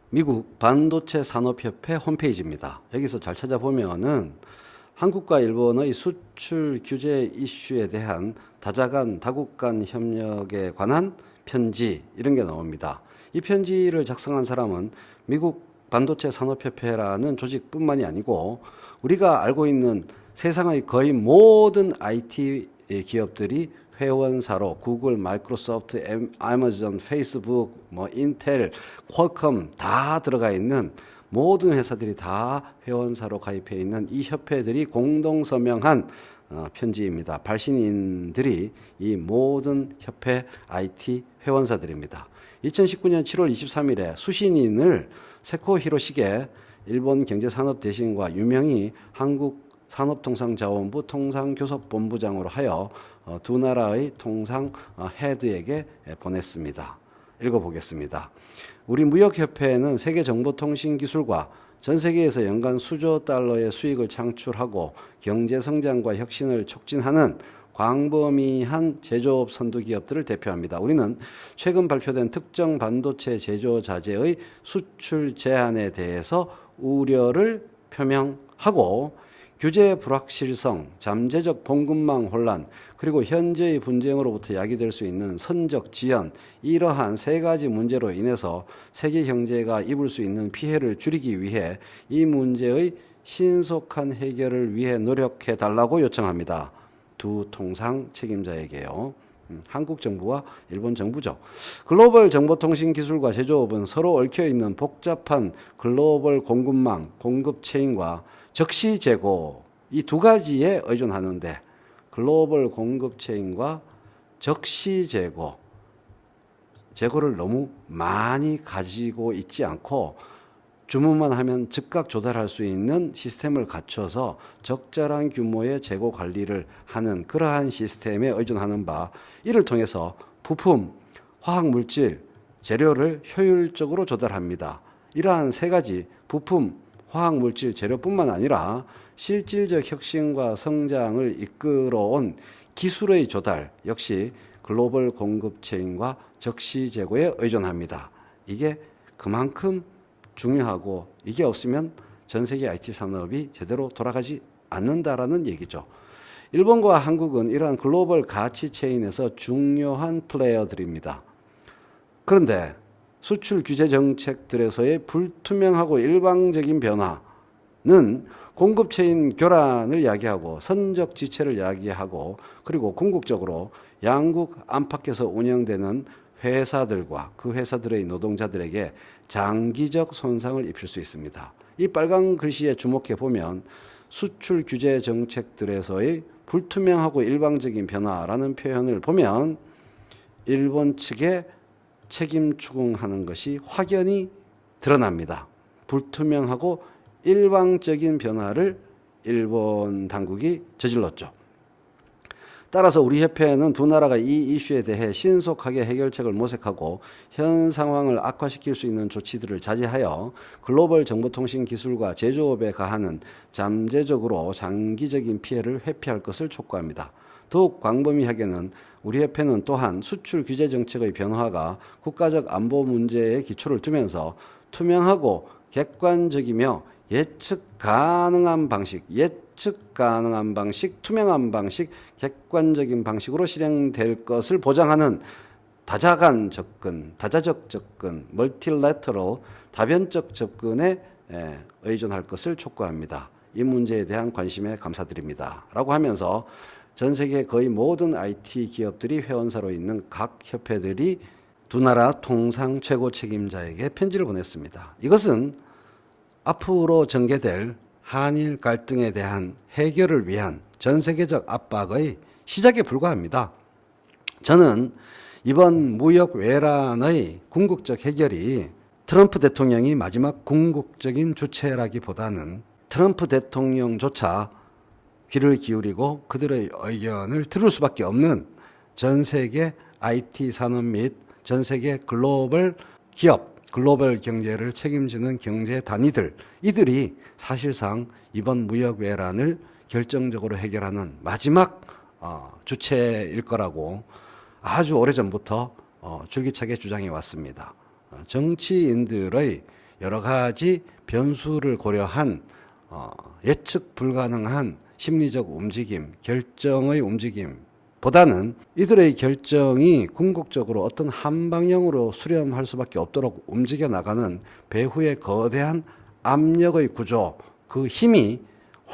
미국 반도체 산업협회 홈페이지입니다. 여기서 잘 찾아보면은 한국과 일본의 수출 규제 이슈에 대한 다자간, 다국 간 협력에 관한 편지 이런 게 나옵니다. 이 편지를 작성한 사람은 미국 반도체 산업협회라는 조직뿐만이 아니고 우리가 알고 있는 세상의 거의 모든 IT 기업들이 회원사로 구글, 마이크로소프트, 아마존, 페이스북, 인텔, 퀄컴 다 들어가 있는 모든 회사들이 다 회원사로 가입해 있는 이 협회들이 공동 서명한 편지입니다. 발신인들이 이 모든 협회 IT 회원사들입니다. 2019년 7월 23일에 수신인을 세코 히로시게 일본 경제산업대신과 유명희 한국산업통상자원부 통상교섭본부장으로 하여 두 나라의 통상 헤드에게 보냈습니다. 읽어보겠습니다. 우리 무역협회는 세계정보통신기술과 전 세계에서 연간 수조 달러의 수익을 창출하고 경제성장과 혁신을 촉진하는 광범위한 제조업 선두기업들을 대표합니다. 우리는 최근 발표된 특정 반도체 제조 자재의 수출 제한에 대해서 우려를 표명하고 규제 불확실성, 잠재적 공급망 혼란, 그리고 현재의 분쟁으로부터 야기될 수 있는 선적 지연, 이러한 세 가지 문제로 인해서 세계 경제가 입을 수 있는 피해를 줄이기 위해 이 문제의 신속한 해결을 위해 노력해 달라고 요청합니다. 두 통상 책임자에게요. 한국 정부와 일본 정부죠. 글로벌 정보통신기술과 제조업은 서로 얽혀있는 복잡한 글로벌 공급망, 공급 체인과 적시 재고 이 두 가지에 의존하는데 글로벌 공급 체인과 적시 재고를 너무 많이 가지고 있지 않고 주문만 하면 즉각 조달할 수 있는 시스템을 갖춰서 적절한 규모의 재고 관리를 하는 그러한 시스템에 의존하는 바, 이를 통해서 부품, 화학물질, 재료를 효율적으로 조달합니다. 이러한 세 가지 부품, 화학물질, 재료뿐만 아니라 실질적 혁신과 성장을 이끌어온 기술의 조달 역시 글로벌 공급 체인과 적시 재고에 의존합니다. 이게 그만큼 중요하고 이게 없으면 전 세계 IT 산업이 제대로 돌아가지 않는다라는 얘기죠. 일본과 한국은 이러한 글로벌 가치 체인에서 중요한 플레이어들입니다. 그런데 수출 규제 정책들에서의 불투명하고 일방적인 변화는 공급 체인 교란을 야기하고 선적 지체를 야기하고 그리고 궁극적으로 양국 안팎에서 운영되는 회사들과 그 회사들의 노동자들에게 장기적 손상을 입힐 수 있습니다. 이 빨간 글씨에 주목해 보면 수출 규제 정책들에서의 불투명하고 일방적인 변화라는 표현을 보면 일본 측에 책임 추궁하는 것이 확연히 드러납니다. 불투명하고 일방적인 변화를 일본 당국이 저질렀죠. 따라서 우리 협회는 두 나라가 이 이슈에 대해 신속하게 해결책을 모색하고 현 상황을 악화시킬 수 있는 조치들을 자제하여 글로벌 정보통신 기술과 제조업에 가하는 잠재적으로 장기적인 피해를 회피할 것을 촉구합니다. 더욱 광범위하게는 우리 협회는 또한 수출 규제 정책의 변화가 국가적 안보 문제에 기초를 두면서 투명하고 객관적이며 예측 가능한 방식, 투명한 방식, 객관적인 방식으로 실행될 것을 보장하는 다자간 접근, 다자적 접근, 멀티래터럴, 다변적 접근에 의존할 것을 촉구합니다. 이 문제에 대한 관심에 감사드립니다. 라고 하면서 전 세계 거의 모든 IT 기업들이 회원사로 있는 각 협회들이 두 나라 통상 최고 책임자에게 편지를 보냈습니다. 이것은 앞으로 전개될 한일 갈등에 대한 해결을 위한 전 세계적 압박의 시작에 불과합니다. 저는 이번 무역 외란의 궁극적 해결이 트럼프 대통령이 마지막 궁극적인 주체라기보다는 트럼프 대통령조차 귀를 기울이고 그들의 의견을 들을 수밖에 없는 전 세계 IT 산업 및 전 세계 글로벌 기업, 글로벌 경제를 책임지는 경제 단위들, 이들이 사실상 이번 무역 외란을 결정적으로 해결하는 마지막 주체일 거라고 아주 오래전부터 줄기차게 주장해 왔습니다. 정치인들의 여러 가지 변수를 고려한 예측 불가능한 심리적 움직임, 결정의 움직임보다는 이들의 결정이 궁극적으로 어떤 한 방향으로 수렴할 수밖에 없도록 움직여 나가는 배후의 거대한 압력의 구조, 그 힘이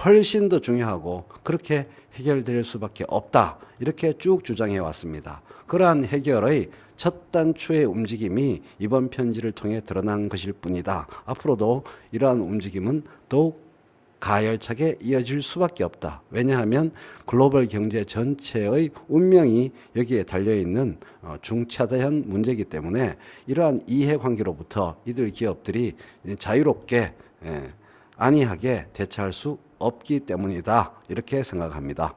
훨씬 더 중요하고 그렇게 해결될 수밖에 없다. 이렇게 쭉 주장해 왔습니다. 그러한 해결의 첫 단추의 움직임이 이번 편지를 통해 드러난 것일 뿐이다. 앞으로도 이러한 움직임은 더욱 가열차게 이어질 수밖에 없다. 왜냐하면 글로벌 경제 전체의 운명이 여기에 달려있는 중차대한 문제이기 때문에 이러한 이해관계로부터 이들 기업들이 자유롭게 안이하게 대처할 수 없기 때문이다. 이렇게 생각합니다.